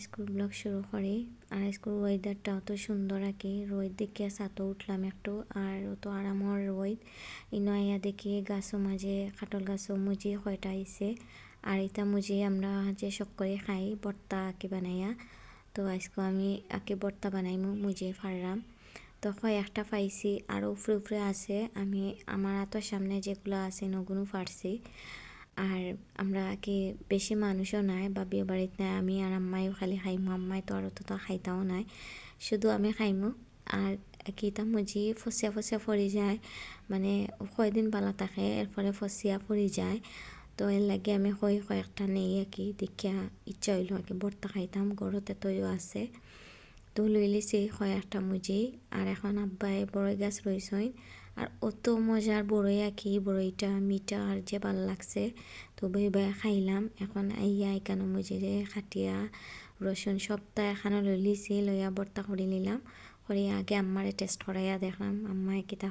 School blog শুরু করি। আর school ওয়েদারটা অত সুন্দর আর কি, রোদ দেখে ছাতও উঠলাম একটু, আর অত আরামর রোদ। ইনাইয়া দেখি গাছও মাঝে কাটল গাছও মুজি কয়টা আইছে। আর এটা মুজি আমরা যে শখ করে খাই ভর্তা আঁকি বানাইয়া। তো আজকে আমি আঁকি ভর্তা বানাইমু, মুজি ফারলাম। তো একটা পাইছি, আরও উপরে উপরে আছে। আমি আমার হাতের সামনে যেগুলো আছে ওগুলো ফারছি। আর আমরা কি বেশি মানুষও নাই বা বিয়ে বাড়িতে নাই, আমি আর আম্মাইও খালি খাইমু। আম্মাই তো আর অতটা খাইতাও নাই, শুধু আমি খাইমু। আর কিতা মুজি ফসিয়া ফসিয়া পড়ি যায়, মানে কয়দিন বালা থাকে এরপরে ফসিয়া পড়ি যায়। তো এর লাগে আমি কয়েকটা নেই আর কি, দেখিয়া ইচ্ছা হইলো আর কি ভর্তা খাইতাম, গরতে তৈও আছে। তো লই লিছি কয়েকটা মুজি। আর এখন আব্বাই বড়ই গাছ রইছই, আর অত মজার বড়ই আঁকি, বড়ইটা মিঠা আর যে ভাল লাগছে। তো ভাই খাইলাম। এখন আইয়া এখানে মুজিরে খাটিয়া রসুন সবটা এখানে লই লিছি, লইয়া ভর্তা করে নিলাম। করে আগে আম্মারে টেস্ট করাইয়া দেখলাম আম্মায় কিতা